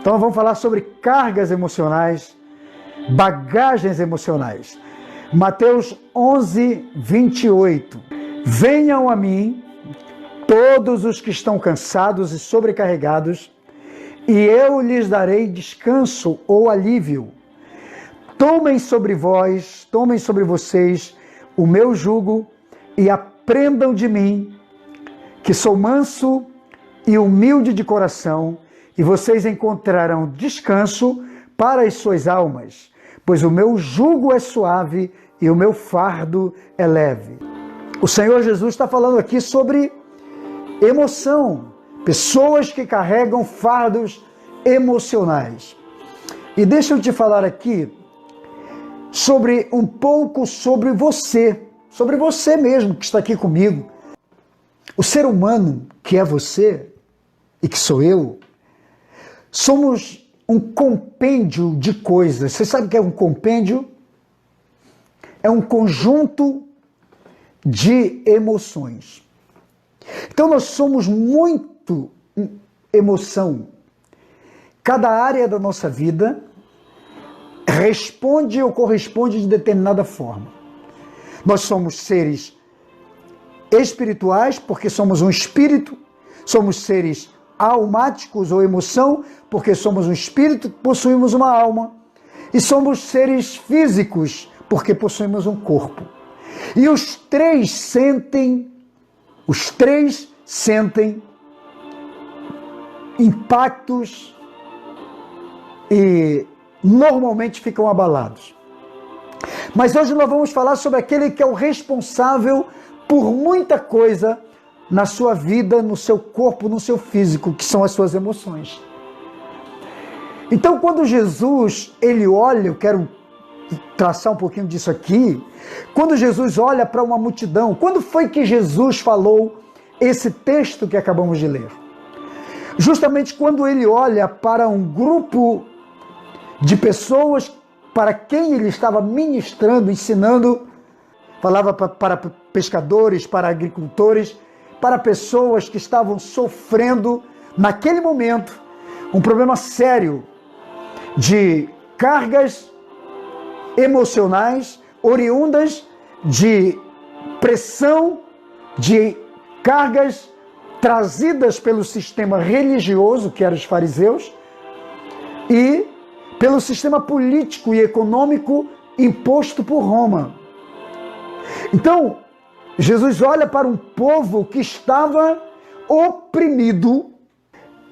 Então vamos falar sobre cargas emocionais, bagagens emocionais. Mateus 11, 28. Venham a mim todos os que estão cansados e sobrecarregados, e eu lhes darei descanso ou alívio. Tomem sobre vocês o meu jugo e aprendam de mim, que sou manso e humilde de coração, e vocês encontrarão descanso para as suas almas, pois o meu jugo é suave e o meu fardo é leve. O Senhor Jesus está falando aqui sobre emoção, pessoas que carregam fardos emocionais. E deixa eu te falar aqui sobre um pouco sobre você mesmo que está aqui comigo. O ser humano que é você e que sou eu, somos um compêndio de coisas. Você sabe o que é um compêndio? É um conjunto de emoções. Então nós somos muito emoção. Cada área da nossa vida responde ou corresponde de determinada forma. Nós somos seres espirituais, porque somos um espírito, somos seres almáticos ou emoção, porque somos um espírito, possuímos uma alma, e somos seres físicos, porque possuímos um corpo. E os três sentem impactos e normalmente ficam abalados. Mas hoje nós vamos falar sobre aquele que é o responsável por muita coisa na sua vida, no seu corpo, no seu físico, que são as suas emoções. Então, quando Jesus, ele olha, eu quero traçar um pouquinho disso aqui, quando Jesus olha para uma multidão, quando foi que Jesus falou esse texto que acabamos de ler? Justamente quando ele olha para um grupo de pessoas para quem ele estava ministrando, ensinando, falava para pescadores, para agricultores, para pessoas que estavam sofrendo, naquele momento, um problema sério de cargas emocionais oriundas de pressão, de cargas trazidas pelo sistema religioso, que eram os fariseus, e pelo sistema político e econômico imposto por Roma. Então, Jesus olha para um povo que estava oprimido.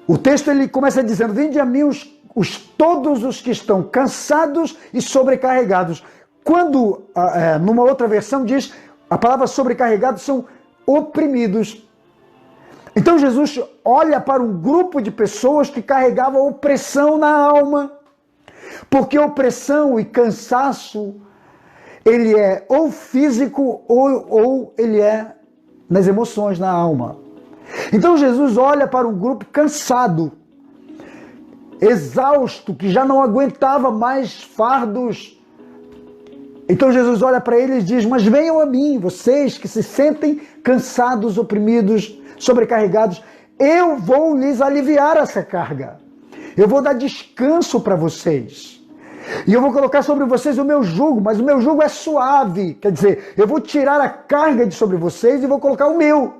O texto ele começa dizendo: vinde a mim todos os que estão cansados e sobrecarregados. Quando, numa outra versão diz, a palavra sobrecarregados são oprimidos. Então Jesus olha para um grupo de pessoas que carregavam opressão na alma. Porque opressão e cansaço, ele é ou físico ou ele é nas emoções, na alma. Então Jesus olha para um grupo cansado, exausto, que já não aguentava mais fardos. Então Jesus olha para eles e diz: mas venham a mim, vocês que se sentem cansados, oprimidos, sobrecarregados, eu vou lhes aliviar essa carga. Eu vou dar descanso para vocês. E eu vou colocar sobre vocês o meu jugo, mas o meu jugo é suave. Quer dizer, eu vou tirar a carga de sobre vocês e vou colocar o meu.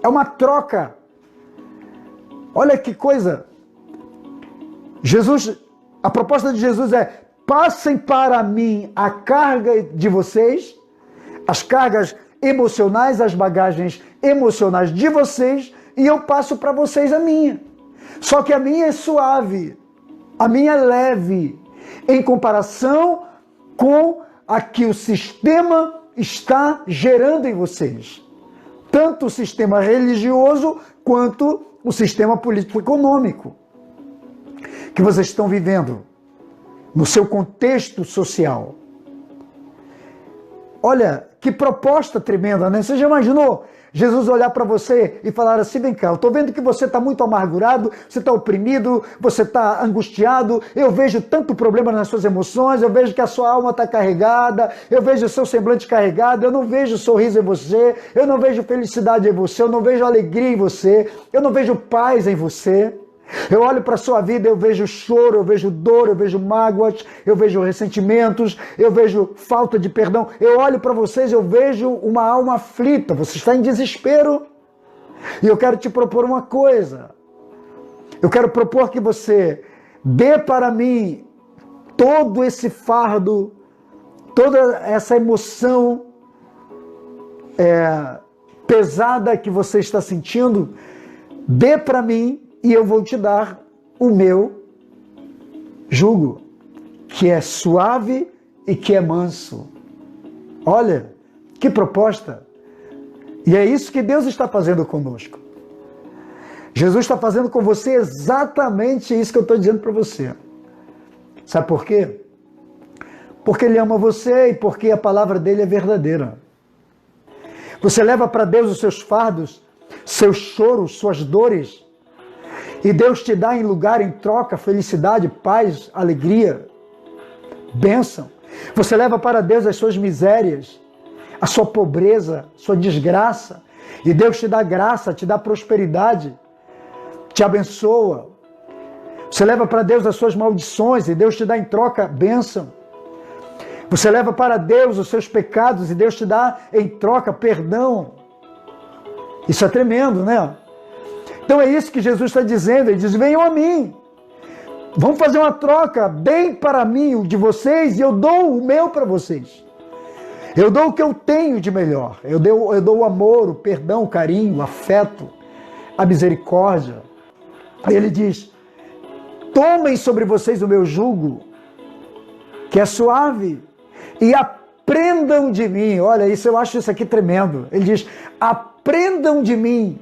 É uma troca. Olha que coisa. Jesus, a proposta de Jesus é: passem para mim a carga de vocês, as cargas emocionais, as bagagens emocionais de vocês, e eu passo para vocês a minha. Só que a minha é suave, a minha é leve, em comparação com a que o sistema está gerando em vocês. Tanto o sistema religioso quanto o sistema político-econômico que vocês estão vivendo no seu contexto social. Olha, que proposta tremenda, né? Você já imaginou Jesus olhar para você e falar assim: vem cá, eu estou vendo que você está muito amargurado, você está oprimido, você está angustiado, eu vejo tanto problema nas suas emoções, eu vejo que a sua alma está carregada, eu vejo o seu semblante carregado, eu não vejo sorriso em você, eu não vejo felicidade em você, eu não vejo alegria em você, eu não vejo paz em você. Eu olho para a sua vida, eu vejo choro, eu vejo dor, eu vejo mágoas, eu vejo ressentimentos, eu vejo falta de perdão. Eu olho para vocês, eu vejo uma alma aflita, você está em desespero. E eu quero te propor uma coisa. Eu quero propor que você dê para mim todo esse fardo, toda essa emoção pesada que você está sentindo, dê para mim e eu vou te dar o meu jugo, que é suave e que é manso. Olha, que proposta! E é isso que Deus está fazendo conosco. Jesus está fazendo com você exatamente isso que eu estou dizendo para você. Sabe por quê? Porque Ele ama você e porque a palavra dele é verdadeira. Você leva para Deus os seus fardos, seus choros, suas dores, e Deus te dá em lugar, em troca, felicidade, paz, alegria, bênção. Você leva para Deus as suas misérias, a sua pobreza, sua desgraça, e Deus te dá graça, te dá prosperidade, te abençoa. Você leva para Deus as suas maldições e Deus te dá em troca bênção. Você leva para Deus os seus pecados e Deus te dá em troca perdão. Isso é tremendo, né? Então é isso que Jesus está dizendo. Ele diz: venham a mim. Vamos fazer uma troca. Deem para mim o de vocês e eu dou o meu para vocês. Eu dou o que eu tenho de melhor. Eu dou o amor, o perdão, o carinho, o afeto, a misericórdia. Aí ele diz: tomem sobre vocês o meu jugo, que é suave, e aprendam de mim. Olha, eu acho isso aqui tremendo. Ele diz: aprendam de mim.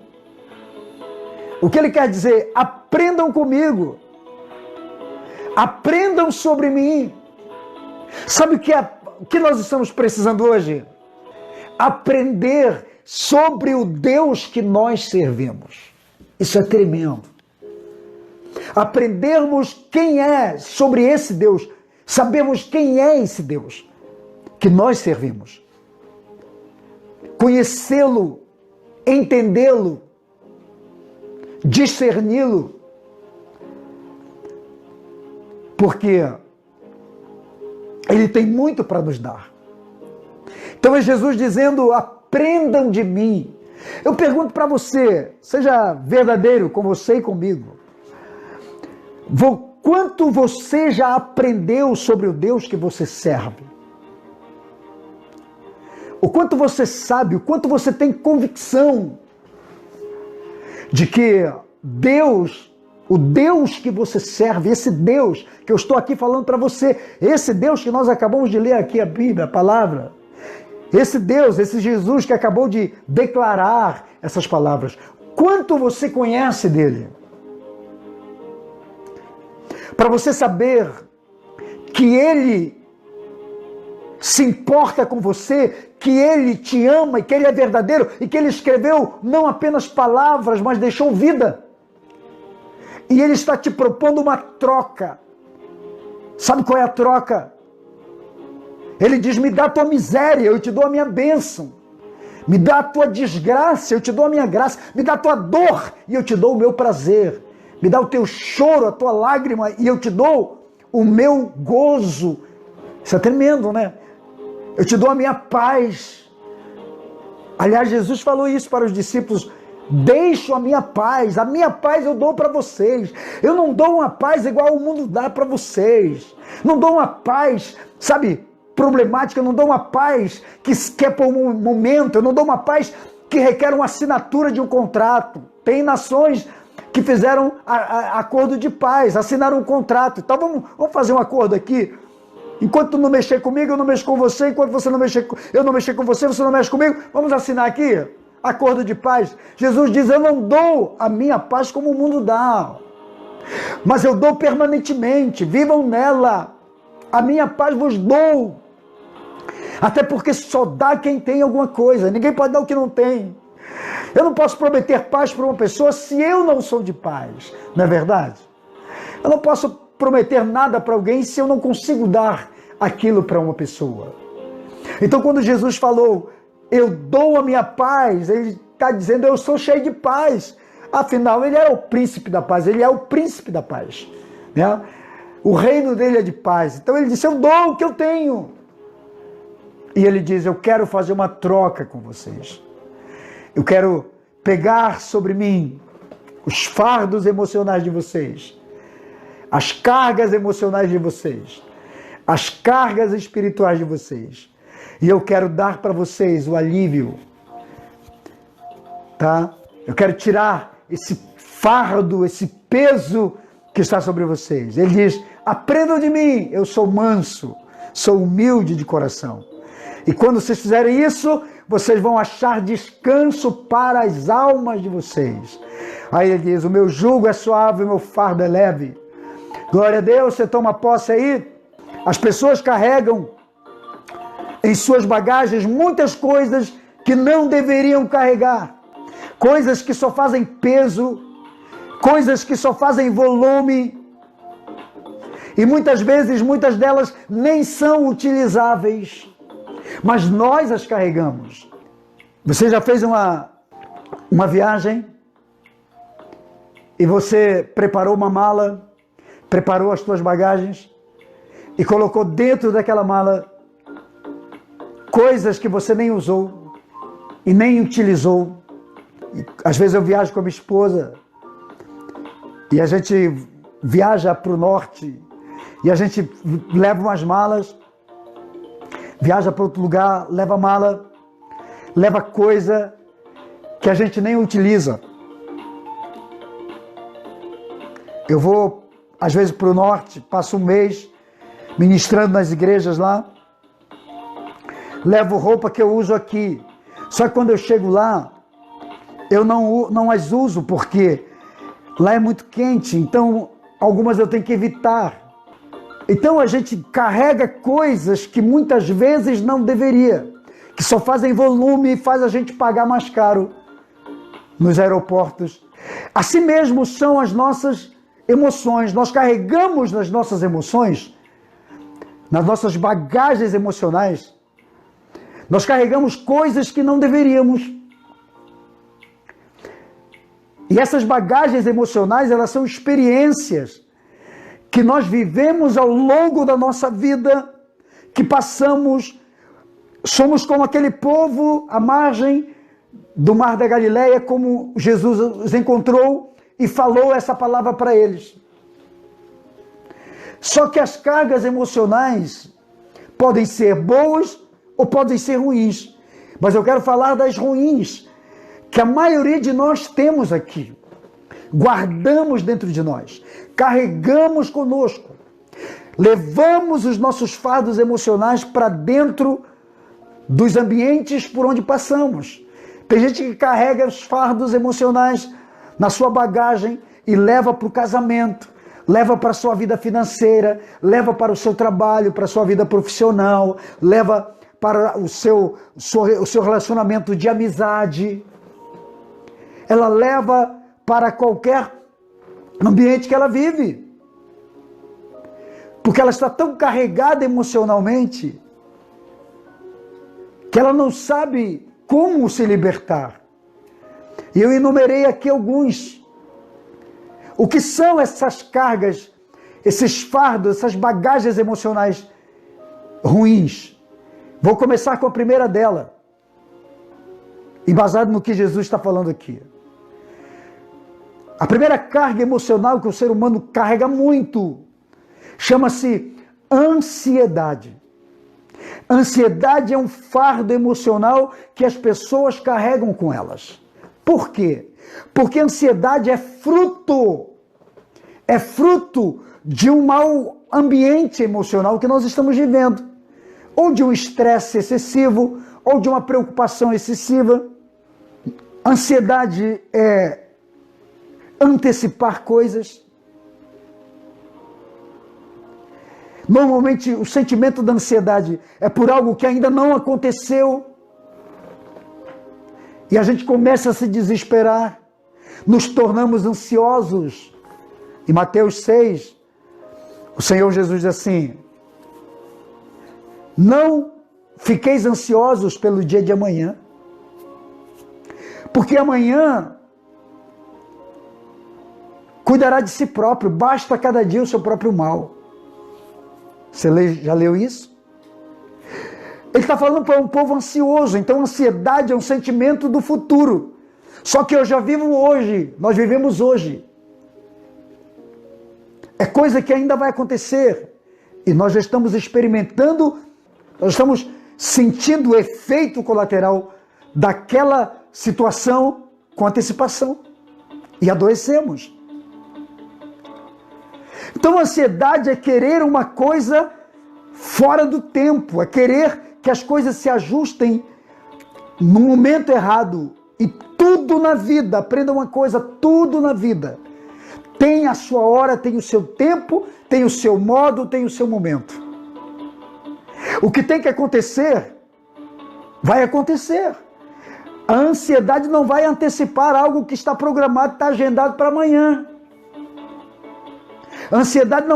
O que ele quer dizer? Aprendam comigo. Aprendam sobre mim. Sabe o que nós estamos precisando hoje? Aprender sobre o Deus que nós servimos. Isso é tremendo. Aprendermos quem é sobre esse Deus. Sabermos quem é esse Deus que nós servimos. Conhecê-lo, entendê-lo, discerni-lo. Porque Ele tem muito para nos dar. Então é Jesus dizendo: aprendam de mim. Eu pergunto para você, seja verdadeiro com você e comigo. Quanto você já aprendeu sobre o Deus que você serve? O quanto você sabe, o quanto você tem convicção de que Deus, o Deus que você serve, esse Deus que eu estou aqui falando para você, esse Deus que nós acabamos de ler aqui a Bíblia, a palavra, esse Deus, esse Jesus que acabou de declarar essas palavras, quanto você conhece dele? Para você saber que Ele se importa com você, que Ele te ama e que Ele é verdadeiro e que Ele escreveu não apenas palavras, mas deixou vida. E Ele está te propondo uma troca. Sabe qual é a troca? Ele diz: me dá a tua miséria, eu te dou a minha bênção. Me dá a tua desgraça, eu te dou a minha graça. Me dá a tua dor e eu te dou o meu prazer. Me dá o teu choro, a tua lágrima, e eu te dou o meu gozo. Isso é tremendo, né? Eu te dou a minha paz. Aliás, Jesus falou isso para os discípulos: deixo a minha paz eu dou para vocês. Eu não dou uma paz igual o mundo dá para vocês. Não dou uma paz, sabe, problemática, eu não dou uma paz que quer por um momento, eu não dou uma paz que requer uma assinatura de um contrato. Tem nações que fizeram acordo de paz, assinaram um contrato. Então vamos fazer um acordo aqui. Enquanto tu não mexer comigo, eu não mexo com você. Enquanto você não mexer, eu não mexer com você, você não mexe comigo. Vamos assinar aqui acordo de paz. Jesus diz: eu não dou a minha paz como o mundo dá, mas eu dou permanentemente. Vivam nela. A minha paz vos dou. Até porque só dá quem tem alguma coisa. Ninguém pode dar o que não tem. Eu não posso prometer paz para uma pessoa se eu não sou de paz. Não é verdade? Eu não posso prometer nada para alguém se eu não consigo dar aquilo para uma pessoa. Então, quando Jesus falou: eu dou a minha paz, Ele está dizendo: eu sou cheio de paz. Afinal, ele era o príncipe da paz, ele é o príncipe da paz, né? O reino dele é de paz. Então ele disse, eu dou o que eu tenho. E ele diz, eu quero fazer uma troca com vocês. Eu quero pegar sobre mim os fardos emocionais de vocês, as cargas emocionais de vocês, as cargas espirituais de vocês. E eu quero dar para vocês o alívio, tá? Eu quero tirar esse fardo, esse peso que está sobre vocês. Ele diz, aprendam de mim, eu sou manso, sou humilde de coração. E quando vocês fizerem isso, vocês vão achar descanso para as almas de vocês. Aí ele diz, o meu jugo é suave, o meu fardo é leve. Glória a Deus, você toma posse aí. As pessoas carregam em suas bagagens muitas coisas que não deveriam carregar. Coisas que só fazem peso, coisas que só fazem volume. E muitas vezes, muitas delas nem são utilizáveis. Mas nós as carregamos. Você já fez uma viagem e você preparou uma mala, preparou as suas bagagens e colocou dentro daquela mala coisas que você nem usou e nem utilizou. E, às vezes eu viajo com a minha esposa e a gente viaja para o norte e a gente leva umas malas, viaja para outro lugar, leva mala, leva coisa que a gente nem utiliza. Eu vou, às vezes, para o norte, passo um mês ministrando nas igrejas lá, levo roupa que eu uso aqui. Só que quando eu chego lá, eu não as uso, porque lá é muito quente, então algumas eu tenho que evitar. Então a gente carrega coisas que muitas vezes não deveria, que só fazem volume e faz a gente pagar mais caro nos aeroportos. Assim mesmo são as nossas emoções. Nós carregamos nas nossas emoções, nas nossas bagagens emocionais, nós carregamos coisas que não deveríamos. E essas bagagens emocionais, elas são experiências que nós vivemos ao longo da nossa vida, que passamos, somos como aquele povo à margem do Mar da Galileia, como Jesus os encontrou e falou essa palavra para eles. Só que as cargas emocionais podem ser boas ou podem ser ruins, mas eu quero falar das ruins, que a maioria de nós temos aqui, guardamos dentro de nós, carregamos conosco, levamos os nossos fardos emocionais para dentro dos ambientes por onde passamos. Tem gente que carrega os fardos emocionais na sua bagagem e leva para o casamento, leva para a sua vida financeira, leva para o seu trabalho, para a sua vida profissional, leva para o seu relacionamento de amizade. Ela leva para qualquer ambiente que ela vive. Porque ela está tão carregada emocionalmente que ela não sabe como se libertar. E eu enumerei aqui alguns. O que são essas cargas, esses fardos, essas bagagens emocionais ruins? Vou começar com a primeira dela, embasado no que Jesus está falando aqui. A primeira carga emocional que o ser humano carrega muito chama-se ansiedade. Ansiedade é um fardo emocional que as pessoas carregam com elas. Por quê? Porque a ansiedade é fruto de um mau ambiente emocional que nós estamos vivendo, ou de um estresse excessivo, ou de uma preocupação excessiva. Ansiedade é antecipar coisas. Normalmente o sentimento da ansiedade é por algo que ainda não aconteceu. E a gente começa a se desesperar. Nos tornamos ansiosos. Em Mateus 6, o Senhor Jesus diz assim: não fiqueis ansiosos pelo dia de amanhã, porque amanhã cuidará de si próprio, basta cada dia o seu próprio mal. Você já leu isso? Ele está falando para um povo ansioso, então ansiedade é um sentimento do futuro. Só que eu já vivo hoje, nós vivemos hoje. É coisa que ainda vai acontecer. E nós já estamos experimentando, nós estamos sentindo o efeito colateral daquela situação com antecipação. E adoecemos. Então a ansiedade é querer uma coisa fora do tempo, é querer que as coisas se ajustem no momento errado. E tudo na vida, aprenda uma coisa, tudo na vida tem a sua hora, tem o seu tempo, tem o seu modo, tem o seu momento. O que tem que acontecer, vai acontecer. A ansiedade não vai antecipar algo que está programado, está agendado para amanhã. A ansiedade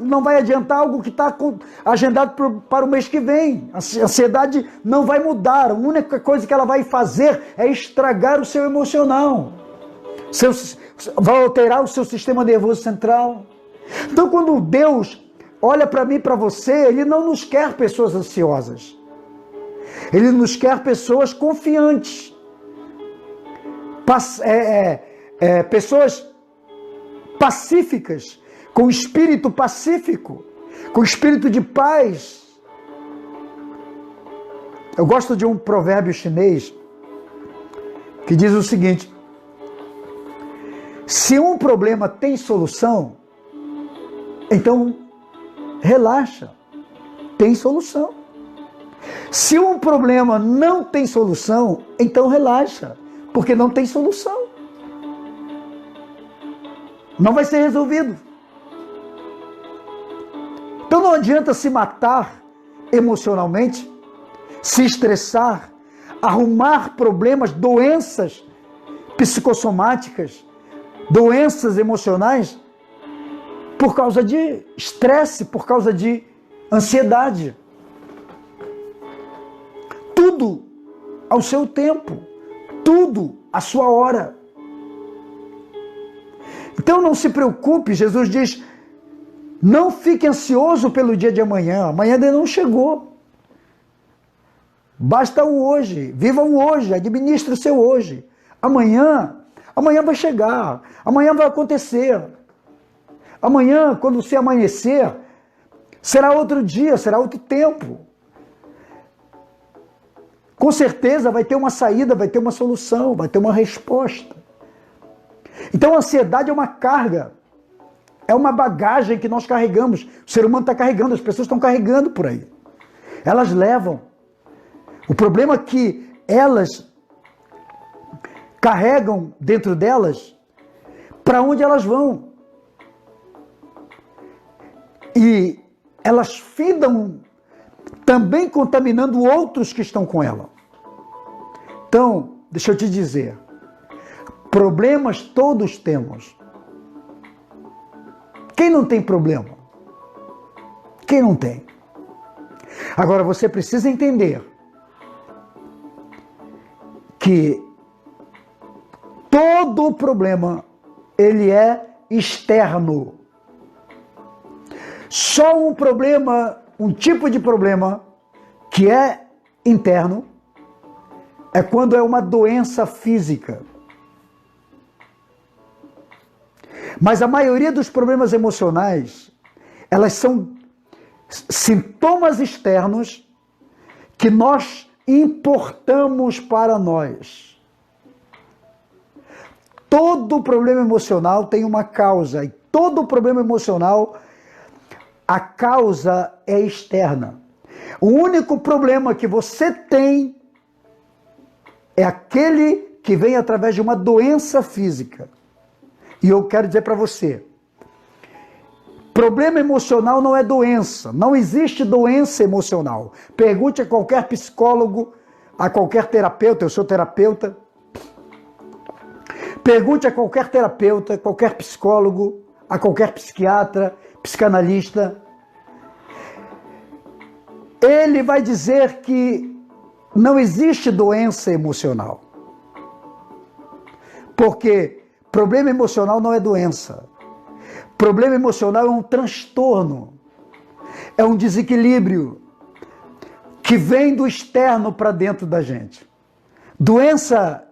não vai adiantar algo que está agendado para o mês que vem. A ansiedade não vai mudar. A única coisa que ela vai fazer é estragar o seu emocional. Vai alterar o seu sistema nervoso central. Então, quando Deus olha para mim e para você, Ele não nos quer pessoas ansiosas. Ele nos quer pessoas confiantes. Pessoas pacíficas, com espírito pacífico, com espírito de paz. Eu gosto de um provérbio chinês que diz o seguinte: se um problema tem solução, então relaxa, tem solução. Se um problema não tem solução, então relaxa, porque não tem solução. Não vai ser resolvido. Então não adianta se matar emocionalmente, se estressar, arrumar problemas, doenças psicossomáticas, doenças emocionais, por causa de estresse, por causa de ansiedade. Tudo ao seu tempo, tudo à sua hora. Então não se preocupe, Jesus diz, não fique ansioso pelo dia de amanhã, amanhã ainda não chegou. Basta o hoje, viva o hoje, administre o seu hoje. Amanhã vai chegar, amanhã vai acontecer. Amanhã, quando você amanhecer, será outro dia, será outro tempo. Com certeza vai ter uma saída, vai ter uma solução, vai ter uma resposta. Então a ansiedade é uma carga, é uma bagagem que nós carregamos. O ser humano está carregando, as pessoas estão carregando por aí. Elas levam. O problema é que elas carregam dentro delas para onde elas vão. E elas fidam também contaminando outros que estão com ela. Então, deixa eu te dizer, problemas todos temos. Quem não tem problema? Quem não tem? Agora, você precisa entender que todo o problema, ele é externo. Só um problema, um tipo de problema que é interno, é quando é uma doença física. Mas a maioria dos problemas emocionais, elas são sintomas externos que nós importamos para nós. Todo problema emocional tem uma causa, e todo problema emocional, a causa é externa. O único problema que você tem é aquele que vem através de uma doença física. E eu quero dizer para você, problema emocional não é doença, não existe doença emocional. Pergunte a qualquer psicólogo, a qualquer terapeuta, eu sou terapeuta. Pergunte a qualquer terapeuta, qualquer psicólogo, a qualquer psiquiatra, psicanalista. Ele vai dizer que não existe doença emocional. Porque problema emocional não é doença. Problema emocional é um transtorno, é um desequilíbrio que vem do externo para dentro da gente. Doença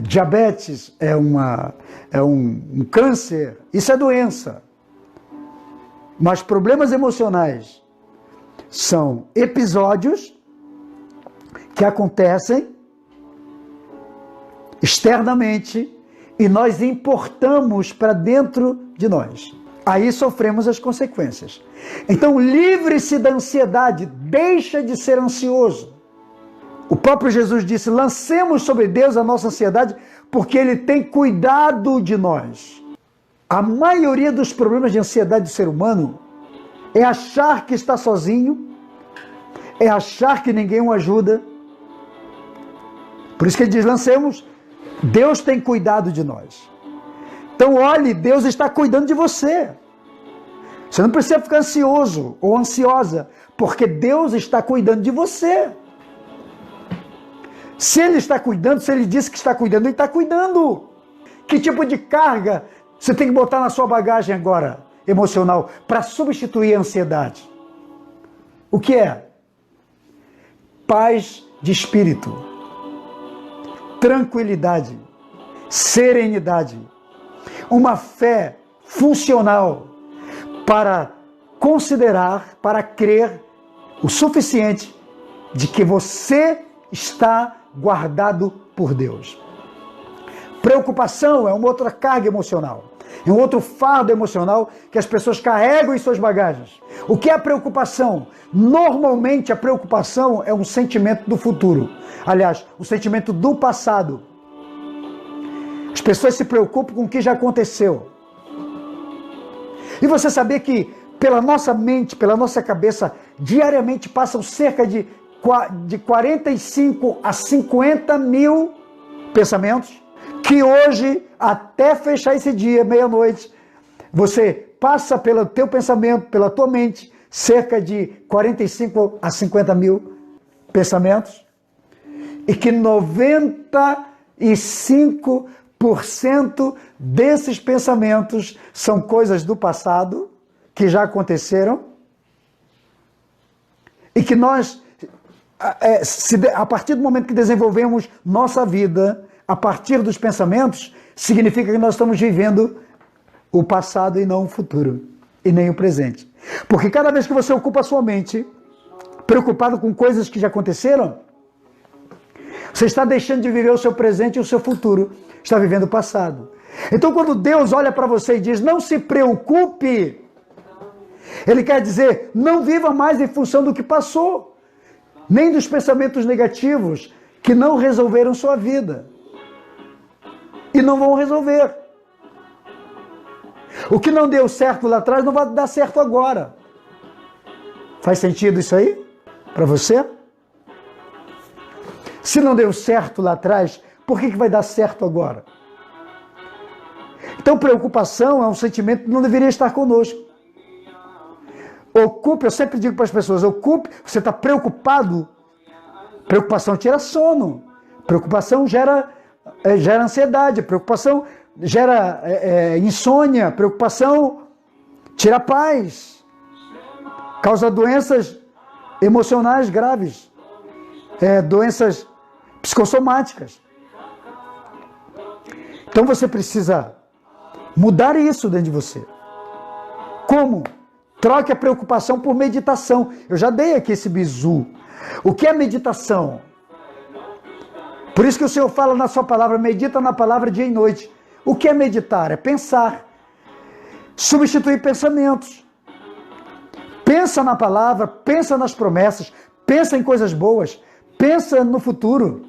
diabetes, é um câncer, isso é doença. Mas problemas emocionais são episódios que acontecem externamente e nós importamos para dentro de nós. Aí sofremos as consequências. Então, livre-se da ansiedade, deixa de ser ansioso. O próprio Jesus disse: lancemos sobre Deus a nossa ansiedade, porque Ele tem cuidado de nós. A maioria dos problemas de ansiedade do ser humano é achar que está sozinho, é achar que ninguém o ajuda. Por isso que ele diz: lancemos, Deus tem cuidado de nós. Então olhe, Deus está cuidando de você. Você não precisa ficar ansioso ou ansiosa, porque Deus está cuidando de você. Se Ele está cuidando, se Ele disse que está cuidando, Ele está cuidando. Que tipo de carga você tem que botar na sua bagagem agora, emocional, para substituir a ansiedade? O que é? Paz de espírito, tranquilidade, serenidade, uma fé funcional para considerar, para crer o suficiente de que você está guardado por Deus. Preocupação é uma outra carga emocional, é um outro fardo emocional que as pessoas carregam em suas bagagens. O que é a preocupação? Normalmente a preocupação é um sentimento do futuro. Aliás, um sentimento do passado. As pessoas se preocupam com o que já aconteceu. E você sabia que pela nossa mente, pela nossa cabeça, diariamente passam cerca de 45 a 50 mil pensamentos, que hoje, até fechar esse dia, meia-noite, você passa pelo teu pensamento, pela tua mente, cerca de 45 a 50 mil pensamentos, e que 95% desses pensamentos são coisas do passado, que já aconteceram, e que nós, a partir do momento que desenvolvemos nossa vida, a partir dos pensamentos, significa que nós estamos vivendo o passado e não o futuro, e nem o presente. Porque cada vez que você ocupa a sua mente, preocupado com coisas que já aconteceram, você está deixando de viver o seu presente e o seu futuro, está vivendo o passado. Então, quando Deus olha para você e diz: não se preocupe, Ele quer dizer: não viva mais em função do que passou, nem dos pensamentos negativos que não resolveram sua vida e não vão resolver. O que não deu certo lá atrás não vai dar certo agora. Faz sentido isso aí para você? Se não deu certo lá atrás, por que vai dar certo agora? Então, preocupação é um sentimento que não deveria estar conosco. Ocupe, eu sempre digo para as pessoas, ocupe, você está preocupado, preocupação tira sono, preocupação gera ansiedade, preocupação gera insônia, preocupação tira paz, causa doenças emocionais graves, doenças psicossomáticas. Então você precisa mudar isso dentro de você. Como? Troque a preocupação por meditação. Eu já dei aqui esse bizu. O que é meditação? Por isso que o Senhor fala na sua palavra: medita na palavra dia e noite. O que é meditar? É pensar. Substituir pensamentos. Pensa na palavra, pensa nas promessas, pensa em coisas boas, pensa no futuro.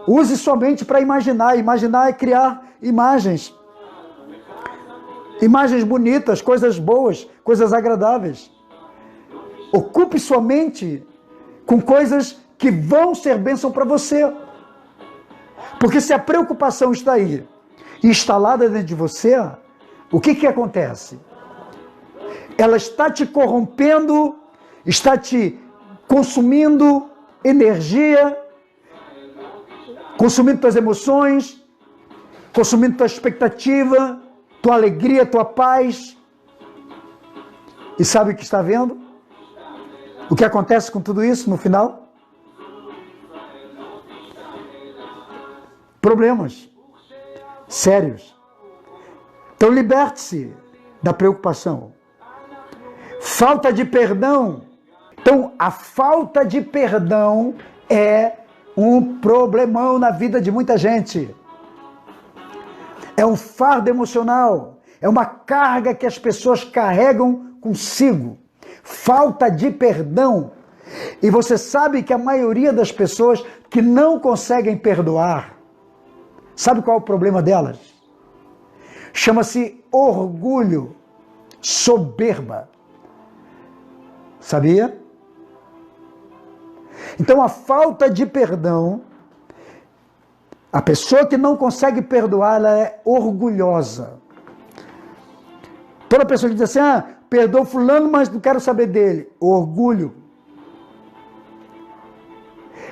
Use sua mente para imaginar. Imaginar é criar imagens. Imagens bonitas, coisas boas, coisas agradáveis. Ocupe sua mente com coisas que vão ser bênção para você. Porque se a preocupação está aí, instalada dentro de você, o que acontece? Ela está te corrompendo, está te consumindo energia, consumindo tuas emoções, consumindo tua expectativa, tua alegria, tua paz. E sabe o que está vendo? O que acontece com tudo isso no final? Problemas sérios. Então liberte-se da preocupação. Falta de perdão. Então a falta de perdão é um problemão na vida de muita gente. É um fardo emocional. É uma carga que as pessoas carregam consigo. Falta de perdão. E você sabe que a maioria das pessoas que não conseguem perdoar, sabe qual é o problema delas? Chama-se orgulho, soberba. Sabia? Então a falta de perdão, a pessoa que não consegue perdoar, ela é orgulhosa. Toda pessoa que diz assim, perdoa fulano, mas não quero saber dele. Orgulho.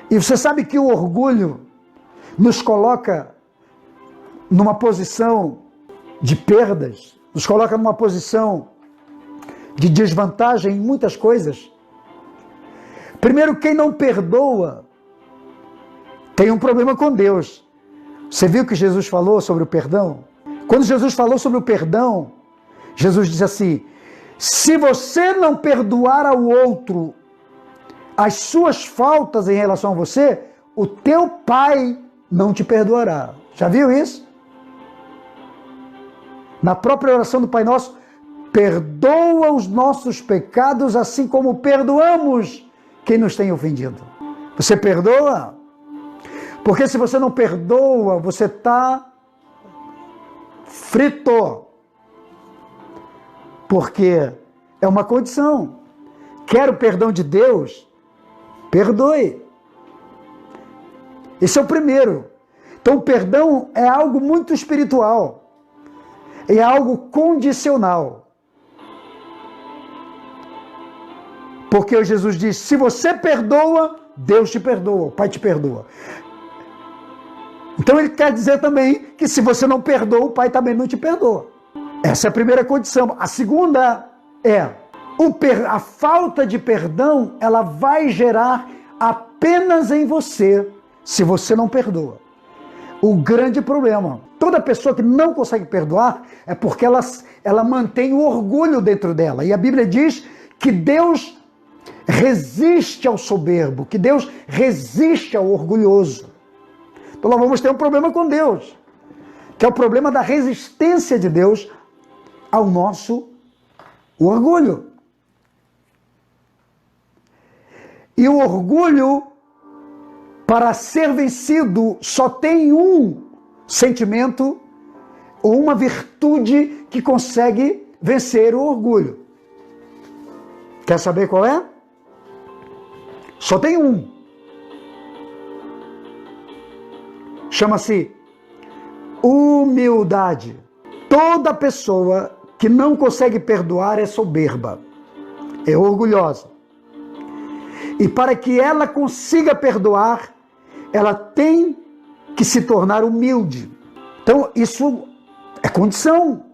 E você sabe que o orgulho nos coloca numa posição de perdas, nos coloca numa posição de desvantagem em muitas coisas. Primeiro, quem não perdoa tem um problema com Deus. Você viu que Jesus falou sobre o perdão? Quando Jesus falou sobre o perdão, Jesus disse assim, se você não perdoar ao outro as suas faltas em relação a você, o teu pai não te perdoará. Já viu isso? Na própria oração do Pai Nosso, perdoa os nossos pecados assim como perdoamos quem nos tem ofendido. Você perdoa? Porque se você não perdoa, você está frito. Porque é uma condição. Quer o perdão de Deus? Perdoe. Esse é o primeiro. Então o perdão é algo muito espiritual. É algo condicional. Porque Jesus diz, se você perdoa, Deus te perdoa, o Pai te perdoa. Então ele quer dizer também que se você não perdoa, o Pai também não te perdoa. Essa é a primeira condição. A segunda é, a falta de perdão, ela vai gerar apenas em você, se você não perdoa. O grande problema, toda pessoa que não consegue perdoar, é porque ela mantém o orgulho dentro dela. E a Bíblia diz que Deus resiste ao soberbo, que Deus resiste ao orgulhoso. Então nós vamos ter um problema com Deus, que é o problema da resistência de Deus ao nosso orgulho. E o orgulho, para ser vencido, só tem um sentimento ou uma virtude que consegue vencer o orgulho. Quer saber qual é? Só tem um. Chama-se humildade. Toda pessoa que não consegue perdoar é soberba, é orgulhosa. E para que ela consiga perdoar, ela tem que se tornar humilde. Então isso é condição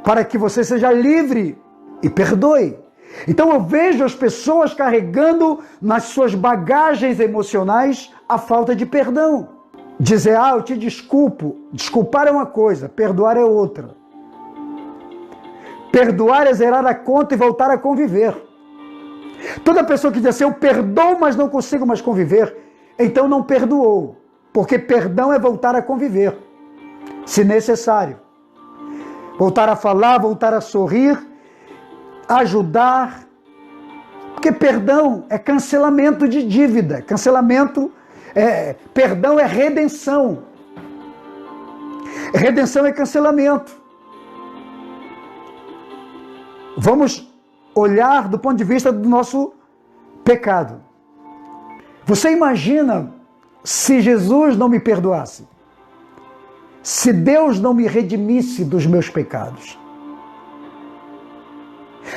para que você seja livre e perdoe. Então eu vejo as pessoas carregando nas suas bagagens emocionais a falta de perdão. Dizer, eu te desculpo. Desculpar é uma coisa, perdoar é outra. Perdoar é zerar a conta e voltar a conviver. Toda pessoa que diz assim, eu perdoo, mas não consigo mais conviver, então não perdoou. Porque perdão é voltar a conviver, se necessário. Voltar a falar, voltar a sorrir, ajudar. Porque perdão é cancelamento de dívida. Perdão é redenção. Redenção é cancelamento. Vamos olhar do ponto de vista do nosso pecado. Você imagina se Jesus não me perdoasse? Se Deus não me redimisse dos meus pecados?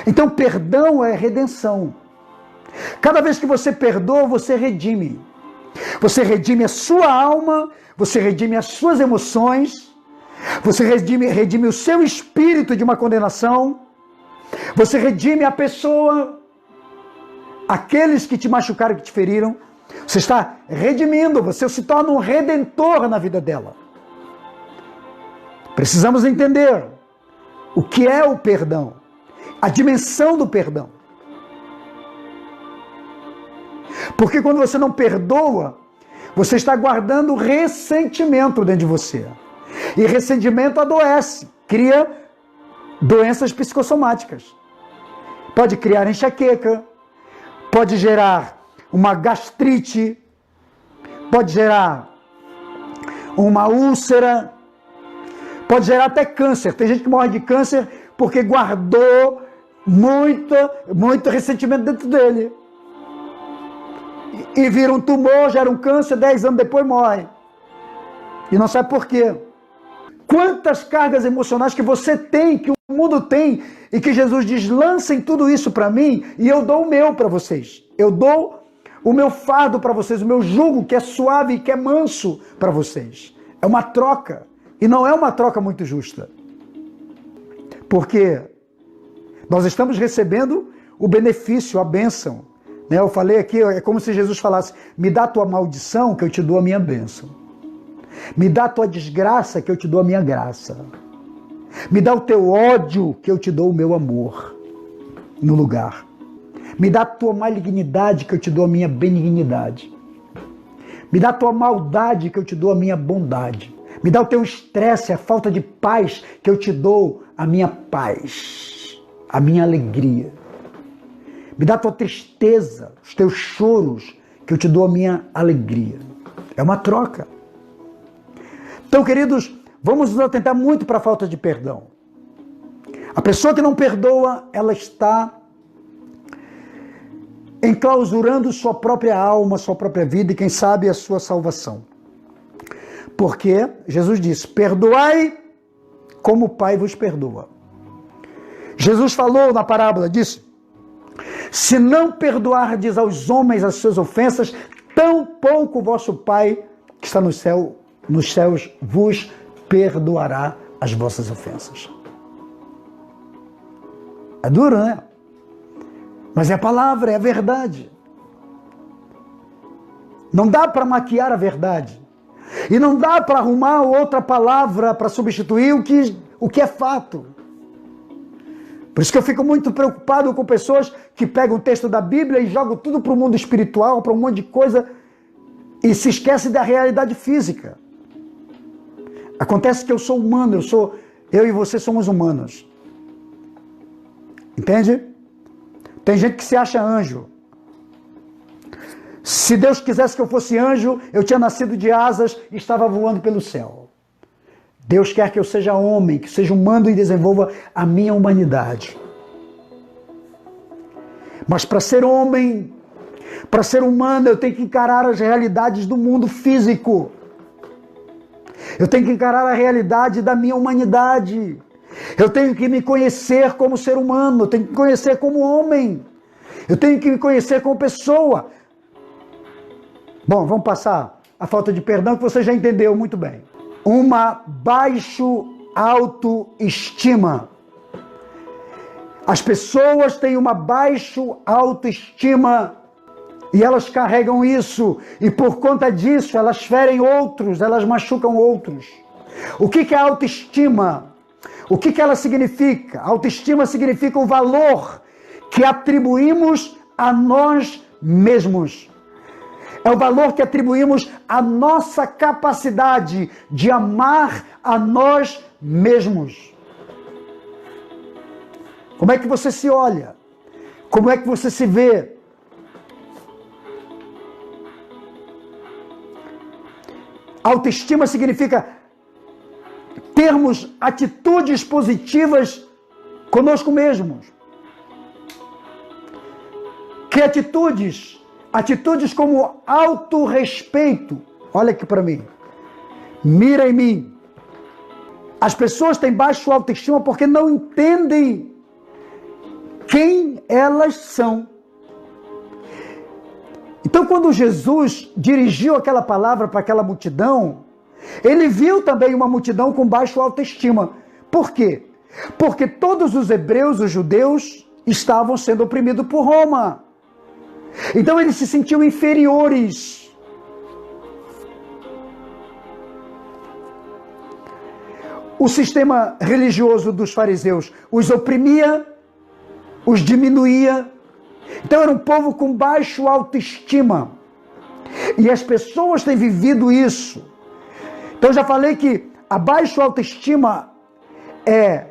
Então perdão é redenção. Cada vez que você perdoa, você redime. Você redime a sua alma, você redime as suas emoções, Você redime o seu espírito de uma condenação. Você redime a pessoa, aqueles que te machucaram, que te feriram. Você está redimindo, você se torna um redentor na vida dela. Precisamos entender o que é o perdão, a dimensão do perdão. Porque quando você não perdoa, você está guardando ressentimento dentro de você. E ressentimento adoece, cria doenças psicossomáticas. Pode criar enxaqueca, pode gerar uma gastrite, pode gerar uma úlcera, pode gerar até câncer. Tem gente que morre de câncer porque guardou muito ressentimento dentro dele. E vira um tumor, gera um câncer, 10 anos depois morre. E não sabe por quê. Quantas cargas emocionais que você tem, que o mundo tem, e que Jesus diz, lancem tudo isso para mim, e eu dou o meu para vocês. Eu dou o meu fardo para vocês, o meu jugo, que é suave e que é manso para vocês. É uma troca, e não é uma troca muito justa. Porque nós estamos recebendo o benefício, a bênção. Eu falei aqui, é como se Jesus falasse, me dá a tua maldição que eu te dou a minha bênção. Me dá a tua desgraça que eu te dou a minha graça. Me dá o teu ódio que eu te dou o meu amor no lugar. Me dá a tua malignidade que eu te dou a minha benignidade. Me dá a tua maldade que eu te dou a minha bondade. Me dá o teu estresse, a falta de paz que eu te dou a minha paz, a minha alegria. Me dá a tua tristeza, os teus choros, que eu te dou a minha alegria. É uma troca. Então, queridos, vamos nos atentar muito para a falta de perdão. A pessoa que não perdoa, ela está enclausurando sua própria alma, sua própria vida e, quem sabe, a sua salvação. Porque Jesus disse, perdoai como o Pai vos perdoa. Jesus falou na parábola, disse, se não perdoardes aos homens as suas ofensas, tão pouco o vosso Pai, que está nos céus, vos perdoará as vossas ofensas. É duro, né? Mas é a palavra, é a verdade. Não dá para maquiar a verdade. E não dá para arrumar outra palavra para substituir o que é fato. Por isso que eu fico muito preocupado com pessoas que pegam o texto da Bíblia e jogam tudo para o mundo espiritual, para um monte de coisa, e se esquecem da realidade física. Acontece que eu sou humano, eu e você somos humanos. Entende? Tem gente que se acha anjo. Se Deus quisesse que eu fosse anjo, eu tinha nascido de asas e estava voando pelo céu. Deus quer que eu seja homem, que seja humano e desenvolva a minha humanidade. Mas para ser homem, para ser humano, eu tenho que encarar as realidades do mundo físico. Eu tenho que encarar a realidade da minha humanidade. Eu tenho que me conhecer como ser humano, eu tenho que me conhecer como homem. Eu tenho que me conhecer como pessoa. Bom, vamos passar a falta de perdão, que você já entendeu muito bem. Uma baixa autoestima. As pessoas têm uma baixa autoestima e elas carregam isso, e por conta disso elas ferem outros, elas machucam outros. O que é autoestima? O que ela significa? Autoestima significa o valor que atribuímos a nós mesmos. É o valor que atribuímos à nossa capacidade de amar a nós mesmos. Como é que você se olha? Como é que você se vê? Autoestima significa termos atitudes positivas conosco mesmos. Que atitudes? Atitudes como autorrespeito. Olha aqui para mim. Mira em mim. As pessoas têm baixa autoestima porque não entendem quem elas são. Então, quando Jesus dirigiu aquela palavra para aquela multidão, Ele viu também uma multidão com baixa autoestima. Por quê? Porque todos os hebreus, os judeus, estavam sendo oprimidos por Roma. Então eles se sentiam inferiores. O sistema religioso dos fariseus os oprimia, os diminuía. Então era um povo com baixa autoestima. E as pessoas têm vivido isso. Então eu já falei que a baixa autoestima é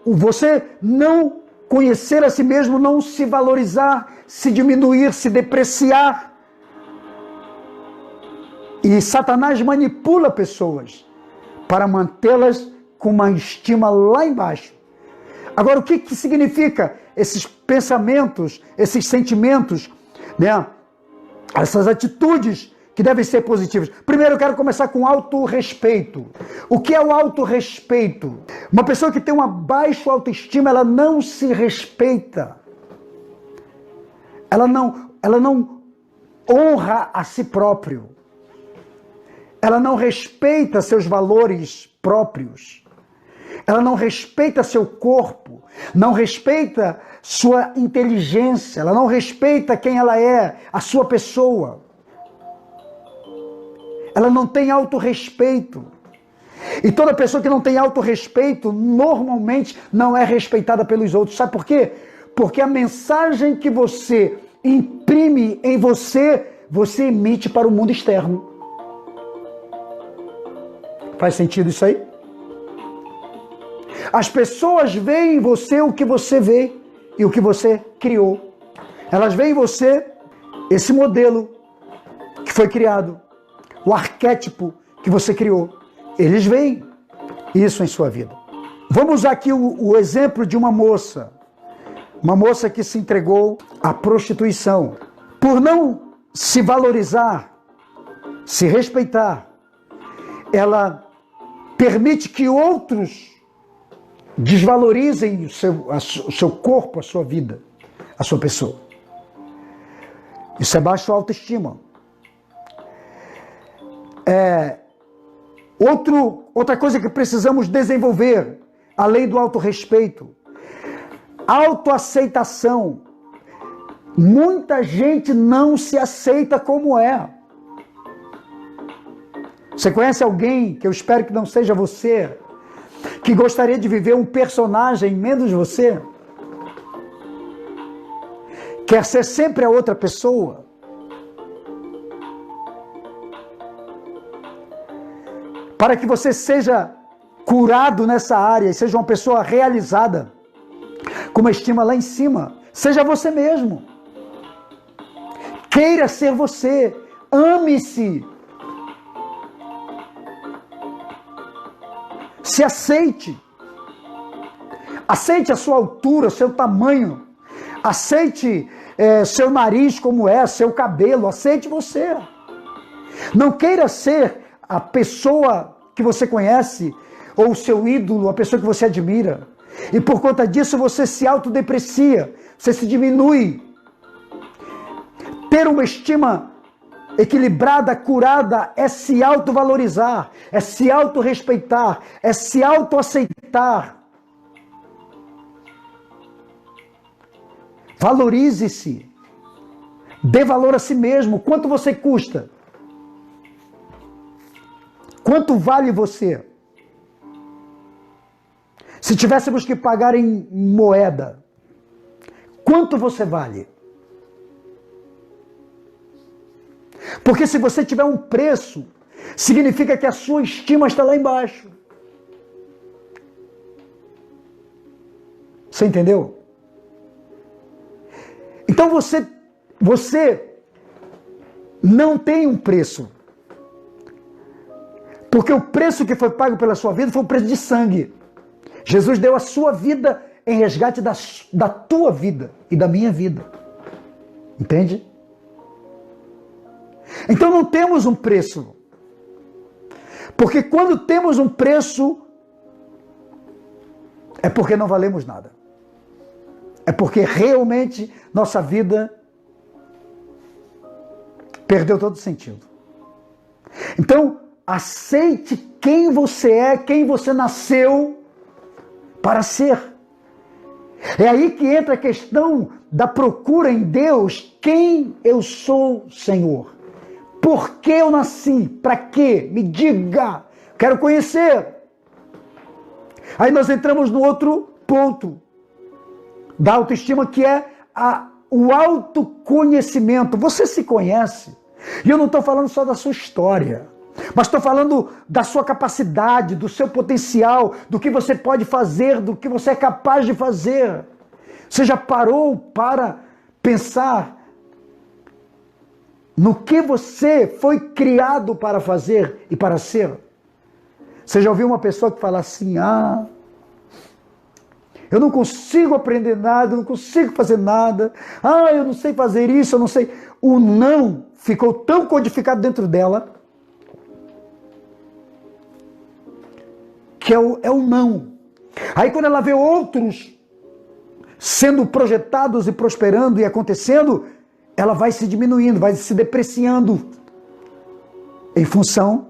você não conhecer a si mesmo, não se valorizar, se diminuir, se depreciar. E Satanás manipula pessoas para mantê-las com uma estima lá embaixo. Agora, o que significa esses pensamentos, esses sentimentos, né? Essas atitudes que devem ser positivas? Primeiro, eu quero começar com autorrespeito. O que é o autorrespeito? Uma pessoa que tem uma baixa autoestima, ela não se respeita. Ela não honra a si próprio. Ela não respeita seus valores próprios. Ela não respeita seu corpo, não respeita sua inteligência, ela não respeita quem ela é, a sua pessoa. Ela não tem autorrespeito. E toda pessoa que não tem autorrespeito, normalmente não é respeitada pelos outros. Sabe por quê? Porque a mensagem que você imprime em você, você emite para o mundo externo. Faz sentido isso aí? As pessoas veem em você o que você vê e o que você criou. Elas veem em você esse modelo que foi criado, o arquétipo que você criou. Eles veem isso em sua vida. Vamos usar aqui o exemplo de uma moça que se entregou à prostituição. Por não se valorizar, se respeitar, ela permite que outros desvalorizem o seu corpo, a sua vida, a sua pessoa. Isso é baixa autoestima. Outra coisa que precisamos desenvolver, além do autorrespeito, autoaceitação. Muita gente não se aceita como é. Você conhece alguém, que eu espero que não seja você, que gostaria de viver um personagem menos você? Quer ser sempre a outra pessoa? Para que você seja curado nessa área e seja uma pessoa realizada, com uma estima lá em cima, seja você mesmo. Queira ser você. Ame-se. Se aceite. Aceite a sua altura, seu tamanho. Aceite seu nariz como é, seu cabelo. Aceite você. Não queira ser a pessoa que você conhece, ou o seu ídolo, a pessoa que você admira. E por conta disso você se autodeprecia, você se diminui. Ter uma estima equilibrada, curada, é se autovalorizar, é se autorrespeitar, é se autoaceitar. Valorize-se. Dê valor a si mesmo. Quanto você custa? Quanto vale você? Se tivéssemos que pagar em moeda, quanto você vale? Porque se você tiver um preço, significa que a sua estima está lá embaixo. Você entendeu? Então você não tem um preço. Porque o preço que foi pago pela sua vida foi um preço de sangue. Jesus deu a sua vida em resgate da tua vida e da minha vida. Entende? Então não temos um preço. Porque quando temos um preço, é porque não valemos nada. É porque realmente nossa vida perdeu todo sentido. Então, aceite quem você é, quem você nasceu para ser. É aí que entra a questão da procura em Deus. Quem eu sou, Senhor? Por que eu nasci? Para quê? Me diga. Quero conhecer. Aí nós entramos no outro ponto da autoestima, que é o autoconhecimento. Você se conhece. E eu não estou falando só da sua história, mas estou falando da sua capacidade, do seu potencial, do que você pode fazer, do que você é capaz de fazer. Você já parou para pensar no que você foi criado para fazer e para ser? Você já ouviu uma pessoa que fala assim: eu não consigo aprender nada, eu não consigo fazer nada, eu não sei fazer isso, eu não sei. O não ficou tão codificado dentro dela, que é o não. Aí quando ela vê outros sendo projetados e prosperando e acontecendo, ela vai se diminuindo, vai se depreciando em função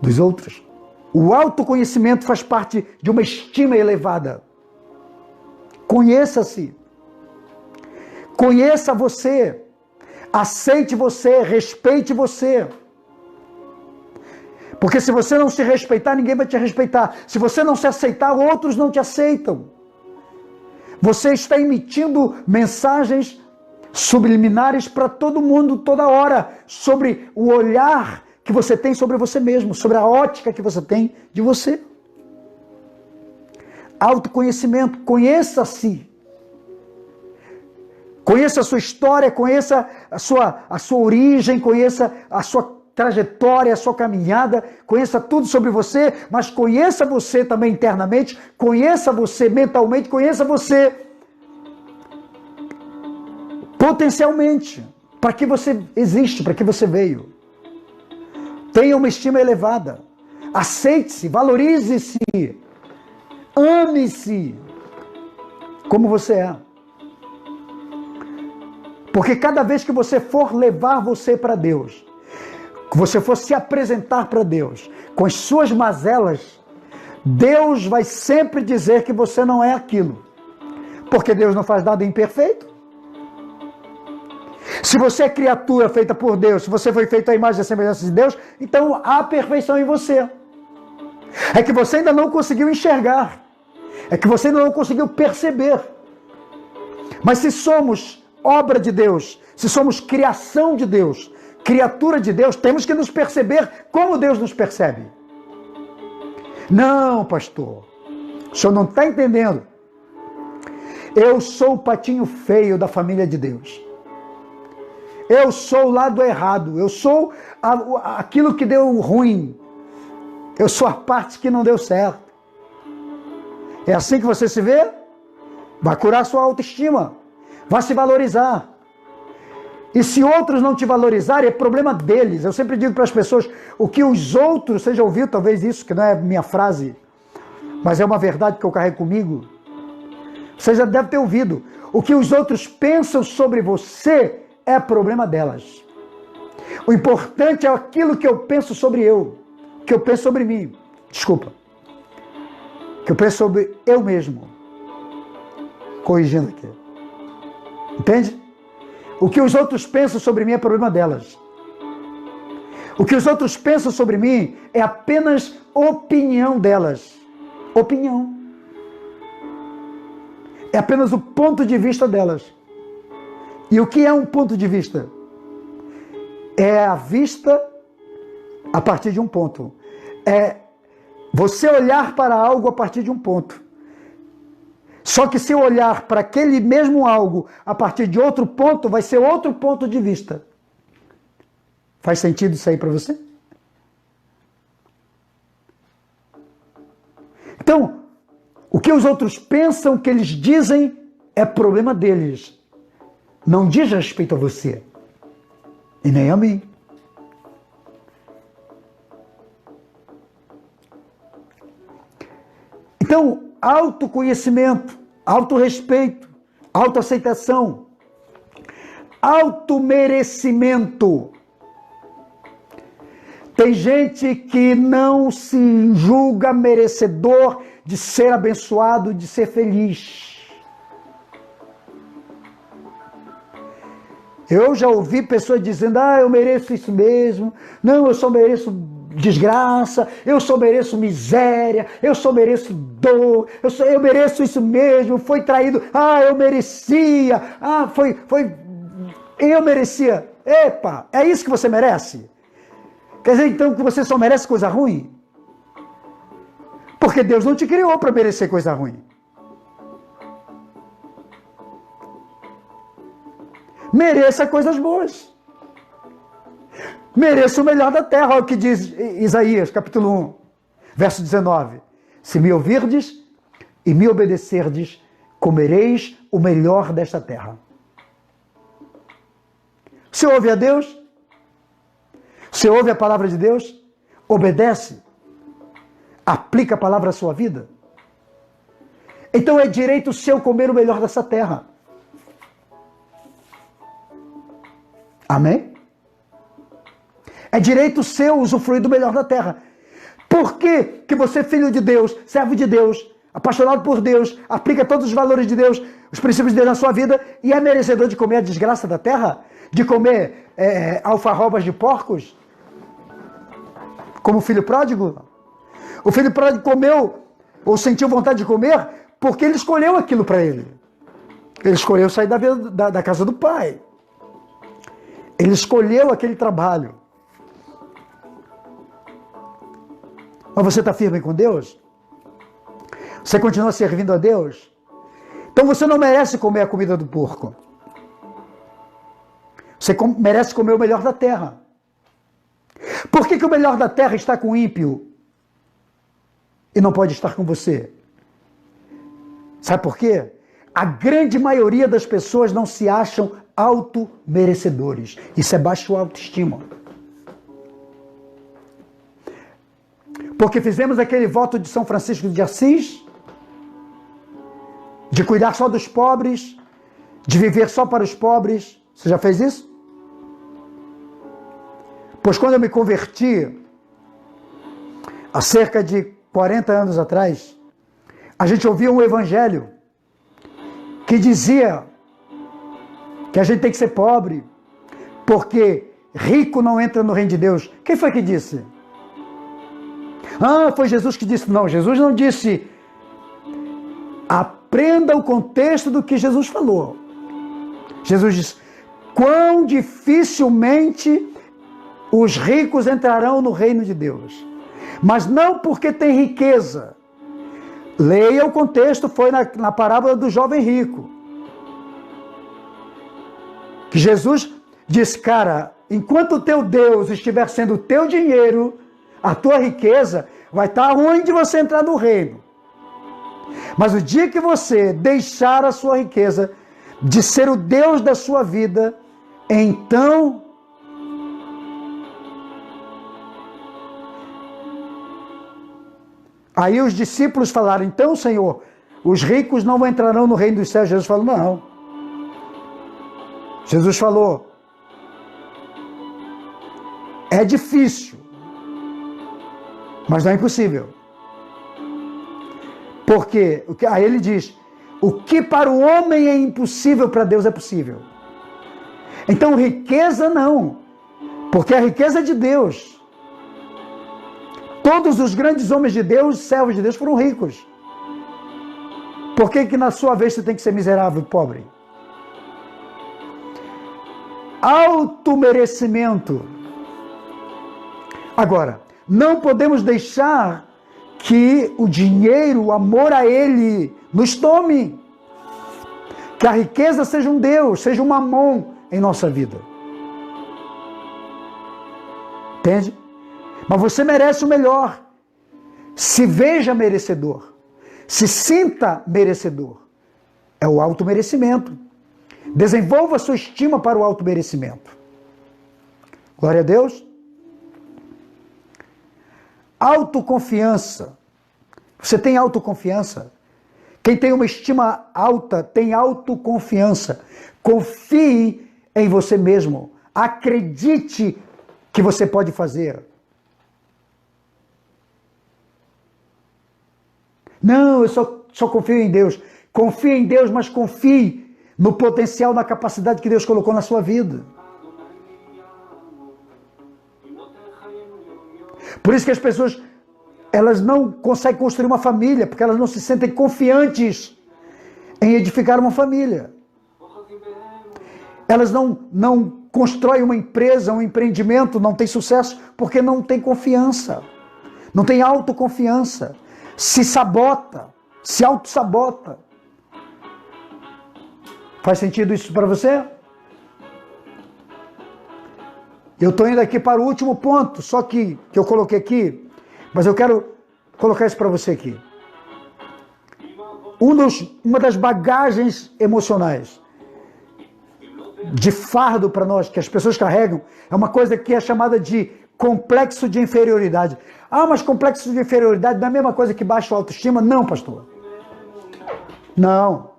dos outros. O autoconhecimento faz parte de uma estima elevada. Conheça-se. Conheça você. Aceite você, respeite você. Porque se você não se respeitar, ninguém vai te respeitar. Se você não se aceitar, outros não te aceitam. Você está emitindo mensagens subliminares para todo mundo, toda hora, sobre o olhar que você tem sobre você mesmo, sobre a ótica que você tem de você. Autoconhecimento, conheça-se. Conheça a sua história, conheça a sua origem, conheça a sua trajetória, a sua caminhada, conheça tudo sobre você, mas conheça você também internamente, conheça você mentalmente, conheça você potencialmente, para que você existe, para que você veio. Tenha uma estima elevada, aceite-se, valorize-se, ame-se como você é. Porque cada vez que você for levar você para Deus, que você for se apresentar para Deus com as suas mazelas, Deus vai sempre dizer que você não é aquilo. Porque Deus não faz nada imperfeito. Se você é criatura feita por Deus, se você foi feito à imagem e semelhança de Deus, então há perfeição em você. É que você ainda não conseguiu enxergar. É que você ainda não conseguiu perceber. Mas se somos obra de Deus, se somos criação de Deus, criatura de Deus, temos que nos perceber como Deus nos percebe. Não, pastor, o senhor não está entendendo. Eu sou o patinho feio da família de Deus. Eu sou o lado errado. Eu sou aquilo que deu ruim. Eu sou a parte que não deu certo. É assim que você se vê? Vai curar sua autoestima. Vai se valorizar. E se outros não te valorizarem, é problema deles. Eu sempre digo para as pessoas, o que os outros, você já ouviu talvez isso, que não é minha frase, mas é uma verdade que eu carrego comigo. Você já deve ter ouvido. O que os outros pensam sobre você é problema delas. O importante é aquilo que eu penso sobre eu, que eu penso sobre mim. Desculpa. Que eu penso sobre eu mesmo. Corrigindo aqui. Entende? O que os outros pensam sobre mim é problema delas. O que os outros pensam sobre mim é apenas opinião delas. Opinião. É apenas o ponto de vista delas. E o que é um ponto de vista? É a vista a partir de um ponto. É você olhar para algo a partir de um ponto. Só que se eu olhar para aquele mesmo algo a partir de outro ponto, vai ser outro ponto de vista. Faz sentido isso aí para você? Então, o que os outros pensam, o que eles dizem, é problema deles. Não diz respeito a você. E nem a mim. Então, autoconhecimento, autorrespeito, autoaceitação, automerecimento. Tem gente que não se julga merecedor de ser abençoado, de ser feliz. Eu já ouvi pessoas dizendo, eu mereço isso mesmo, não, eu só mereço desgraça, eu só mereço miséria, eu só mereço dor, eu mereço isso mesmo, foi traído, eu merecia, eu merecia. Epa, é isso que você merece? Quer dizer, então, que você só merece coisa ruim? Porque Deus não te criou para merecer coisa ruim. Mereça coisas boas. Mereça o melhor da terra. Olha o que diz Isaías, capítulo 1, verso 19. Se me ouvirdes e me obedecerdes, comereis o melhor desta terra. Você ouve a Deus? Você ouve a palavra de Deus? Obedece? Aplica a palavra à sua vida? Então é direito seu comer o melhor dessa terra. Amém? É direito seu usufruir do melhor da terra. Por que você, filho de Deus, servo de Deus, apaixonado por Deus, aplica todos os valores de Deus, os princípios de Deus na sua vida e é merecedor de comer a desgraça da terra? De comer alfarrobas de porcos? Como o filho pródigo? O filho pródigo comeu, ou sentiu vontade de comer, porque ele escolheu aquilo para ele. Ele escolheu sair da casa do pai. Ele escolheu aquele trabalho. Mas você está firme com Deus? Você continua servindo a Deus? Então você não merece comer a comida do porco. Você merece comer o melhor da terra. Por que o melhor da terra está com o ímpio e não pode estar com você? Sabe por quê? A grande maioria das pessoas não se acham auto-merecedores. Isso é baixo autoestima. Porque fizemos aquele voto de São Francisco de Assis, de cuidar só dos pobres, de viver só para os pobres. Você já fez isso? Pois quando eu me converti, há cerca de 40 anos atrás, a gente ouvia um evangelho que dizia que a gente tem que ser pobre, porque rico não entra no reino de Deus. Quem foi que disse? Foi Jesus que disse. Não, Jesus não disse. Aprenda o contexto do que Jesus falou. Jesus disse, quão dificilmente os ricos entrarão no reino de Deus. Mas não porque tem riqueza. Leia o contexto, foi na parábola do jovem rico. Que Jesus disse, cara, enquanto o teu Deus estiver sendo o teu dinheiro, a tua riqueza vai estar ruim de você entrar no reino. Mas o dia que você deixar a sua riqueza de ser o Deus da sua vida, então aí os discípulos falaram, então, Senhor, os ricos não entrarão no reino dos céus. Jesus falou, não. Jesus falou, é difícil, mas não é impossível. Porque, aí ele diz, o que para o homem é impossível, para Deus é possível. Então, riqueza não, porque a riqueza é de Deus. Todos os grandes homens de Deus, servos de Deus, foram ricos. Por que na sua vez você tem que ser miserável e pobre? Automerecimento. Agora, não podemos deixar que o dinheiro, o amor a ele, nos tome. Que a riqueza seja um Deus, seja um mamon em nossa vida. Entende? Mas você merece o melhor. Se veja merecedor. Se sinta merecedor. É o automerecimento. Desenvolva sua estima para o automerecimento. Glória a Deus. Autoconfiança. Você tem autoconfiança? Quem tem uma estima alta tem autoconfiança. Confie em você mesmo. Acredite que você pode fazer. Não, eu só confio em Deus. Confie em Deus, mas confie no potencial, na capacidade que Deus colocou na sua vida. Por isso que as pessoas, elas não conseguem construir uma família, porque elas não se sentem confiantes em edificar uma família. Elas não constroem uma empresa, um empreendimento, não têm sucesso, porque não têm confiança, não têm autoconfiança, se sabota, se auto-sabota. Faz sentido isso para você? Eu estou indo aqui para o último ponto, só que eu coloquei aqui, mas eu quero colocar isso para você aqui. Uma das bagagens emocionais de fardo para nós, que as pessoas carregam, é uma coisa que é chamada de complexo de inferioridade. Ah, mas complexo de inferioridade não é a mesma coisa que baixa autoestima? Não, pastor. Não.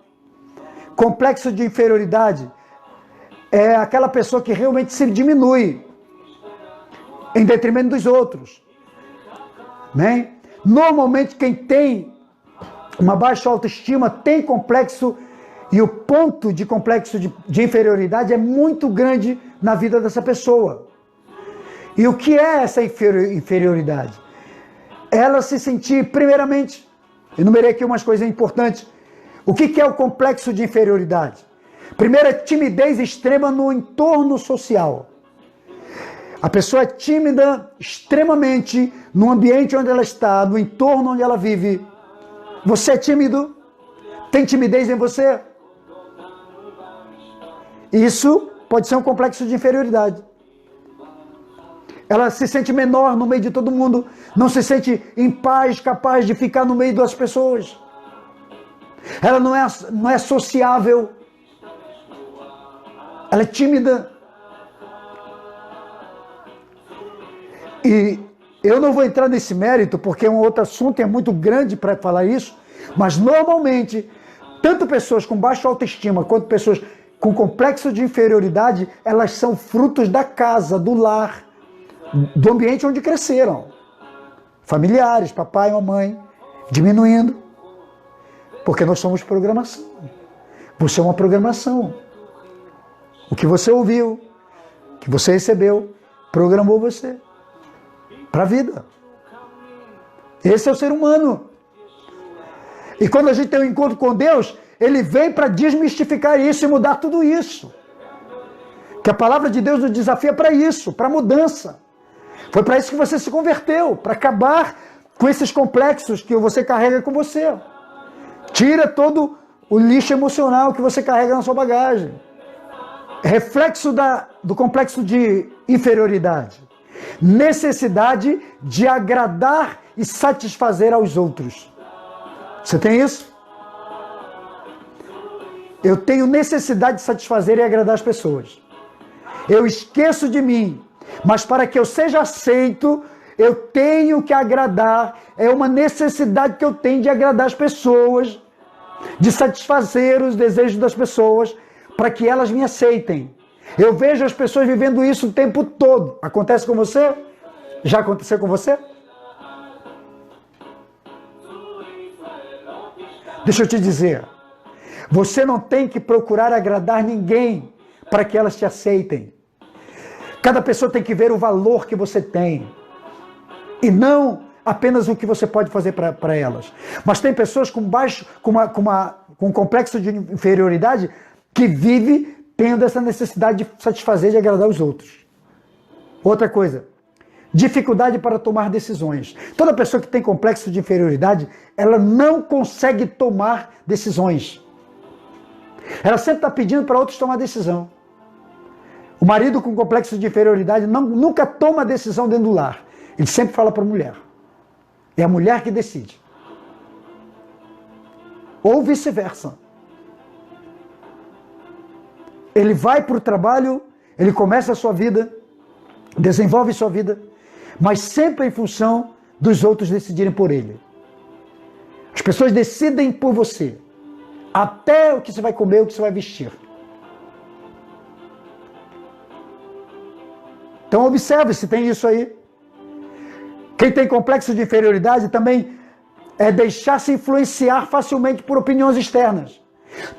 Complexo de inferioridade é aquela pessoa que realmente se diminui em detrimento dos outros. Né? Normalmente quem tem uma baixa autoestima tem complexo, e o ponto de complexo de inferioridade é muito grande na vida dessa pessoa. E o que é essa inferioridade? Ela se sentir, primeiramente, enumerei aqui umas coisas importantes. O que é o complexo de inferioridade? Primeiro é timidez extrema no entorno social. A pessoa é tímida extremamente no ambiente onde ela está, no entorno onde ela vive. Você é tímido? Tem timidez em você? Isso pode ser um complexo de inferioridade. Ela se sente menor no meio de todo mundo, não se sente em paz, capaz de ficar no meio das pessoas. Ela não é sociável. Ela é tímida. E eu não vou entrar nesse mérito, porque é um outro assunto, é muito grande para falar isso, mas normalmente, tanto pessoas com baixa autoestima, quanto pessoas com complexo de inferioridade, elas são frutos da casa, do lar, do ambiente onde cresceram. Familiares, papai e mamãe, diminuindo. Porque nós somos programação. Você é uma programação. O que você ouviu, o que você recebeu, programou você para a vida. Esse é o ser humano. E quando a gente tem um encontro com Deus, Ele vem para desmistificar isso e mudar tudo isso. Que a palavra de Deus nos desafia para isso, para mudança. Foi para isso que você se converteu, para acabar com esses complexos que você carrega com você. Tira todo o lixo emocional que você carrega na sua bagagem. Reflexo do complexo de inferioridade. Necessidade de agradar e satisfazer aos outros. Você tem isso? Eu tenho necessidade de satisfazer e agradar as pessoas. Eu esqueço de mim, mas para que eu seja aceito, eu tenho que agradar. É uma necessidade que eu tenho de agradar as pessoas, de satisfazer os desejos das pessoas, para que elas me aceitem. Eu vejo as pessoas vivendo isso o tempo todo. Acontece com você? Já aconteceu com você? Deixa eu te dizer, você não tem que procurar agradar ninguém para que elas te aceitem. Cada pessoa tem que ver o valor que você tem e não apenas o que você pode fazer para elas. Mas tem pessoas com um complexo de inferioridade que vive tendo essa necessidade de satisfazer, de agradar os outros. Outra coisa, dificuldade para tomar decisões. Toda pessoa que tem complexo de inferioridade, ela não consegue tomar decisões. Ela sempre está pedindo para outros tomar decisão. O marido com complexo de inferioridade nunca toma decisão dentro do lar. Ele sempre fala para a mulher. É a mulher que decide. Ou vice-versa. Ele vai para o trabalho, ele começa a sua vida, desenvolve sua vida, mas sempre em função dos outros decidirem por ele. As pessoas decidem por você, até o que você vai comer, o que você vai vestir. Então observe se tem isso aí. Quem tem complexo de inferioridade também é deixar-se influenciar facilmente por opiniões externas.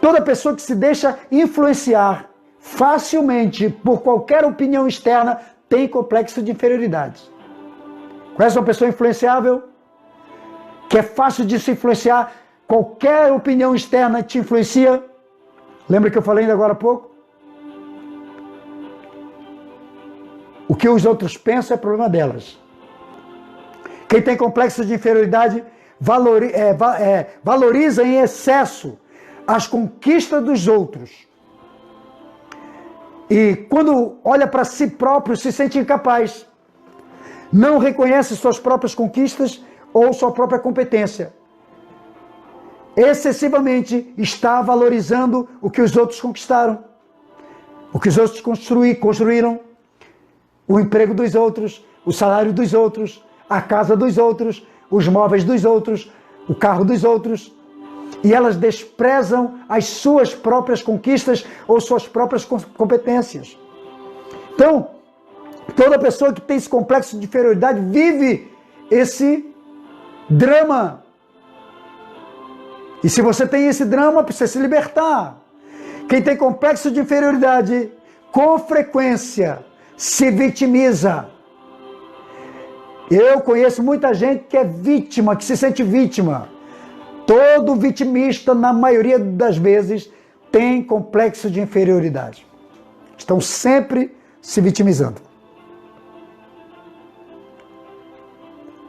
Toda pessoa que se deixa influenciar facilmente por qualquer opinião externa tem complexo de inferioridade. Conhece uma pessoa influenciável? Que é fácil de se influenciar, qualquer opinião externa te influencia? Lembra que eu falei ainda agora há pouco? O que os outros pensam é problema delas. Quem tem complexo de inferioridade valoriza em excesso as conquistas dos outros. E quando olha para si próprio, se sente incapaz. Não reconhece suas próprias conquistas ou sua própria competência. Excessivamente está valorizando o que os outros conquistaram, o que os outros construíram, o emprego dos outros, o salário dos outros, a casa dos outros, os móveis dos outros, o carro dos outros. E elas desprezam as suas próprias conquistas ou suas próprias competências. Então, toda pessoa que tem esse complexo de inferioridade vive esse drama. E se você tem esse drama, precisa se libertar. Quem tem complexo de inferioridade, com frequência, se vitimiza. Eu conheço muita gente que é vítima, que se sente vítima. Todo vitimista, na maioria das vezes, tem complexo de inferioridade. Estão sempre se vitimizando.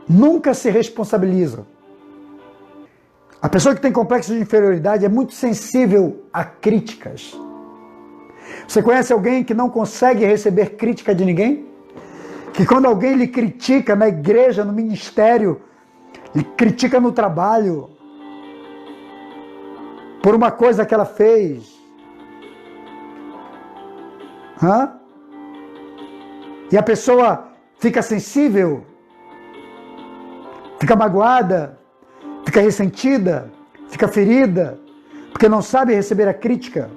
Nunca se responsabilizam. A pessoa que tem complexo de inferioridade é muito sensível a críticas. Você conhece alguém que não consegue receber crítica de ninguém? Que quando alguém lhe critica na igreja, no ministério, lhe critica no trabalho, por uma coisa que ela fez, e a pessoa fica sensível, fica magoada, fica ressentida, fica ferida, porque não sabe receber a crítica,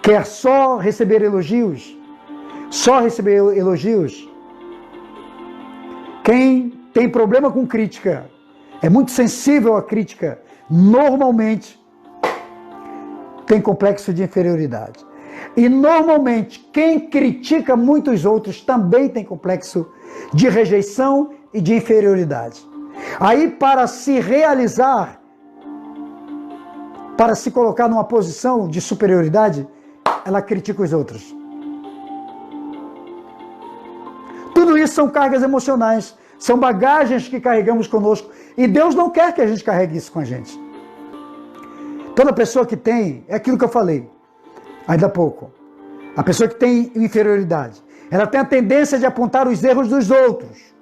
quer só receber elogios, Quem tem problema com crítica, é muito sensível à crítica, normalmente tem complexo de inferioridade. E normalmente quem critica muitos outros também tem complexo de rejeição e de inferioridade. Aí, para se realizar, para se colocar numa posição de superioridade, ela critica os outros. Tudo isso são cargas emocionais, são bagagens que carregamos conosco. E Deus não quer que a gente carregue isso com a gente. Toda pessoa que tem, é aquilo que eu falei ainda há pouco, a pessoa que tem inferioridade, ela tem a tendência de apontar os erros dos outros.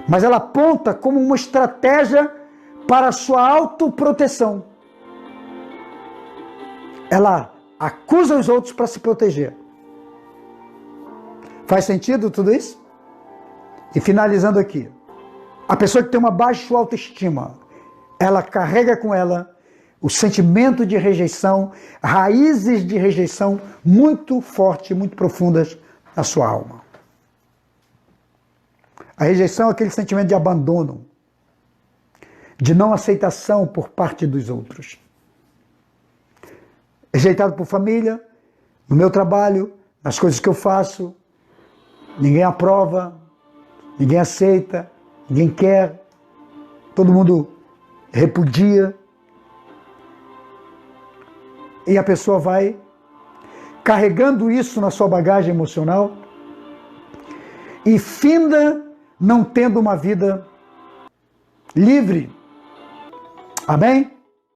Mas ela aponta como uma estratégia para a sua autoproteção. Ela acusa os outros para se proteger. Faz sentido tudo isso? E finalizando aqui, a pessoa que tem uma baixa autoestima, ela carrega com ela o sentimento de rejeição, raízes de rejeição muito fortes, muito profundas na sua alma. A rejeição é aquele sentimento de abandono, de não aceitação por parte dos outros. Rejeitado por família, no meu trabalho, nas coisas que eu faço, ninguém aprova, ninguém aceita, ninguém quer, todo mundo repudia. E a pessoa vai carregando isso na sua bagagem emocional e finda não tendo uma vida livre. Amém?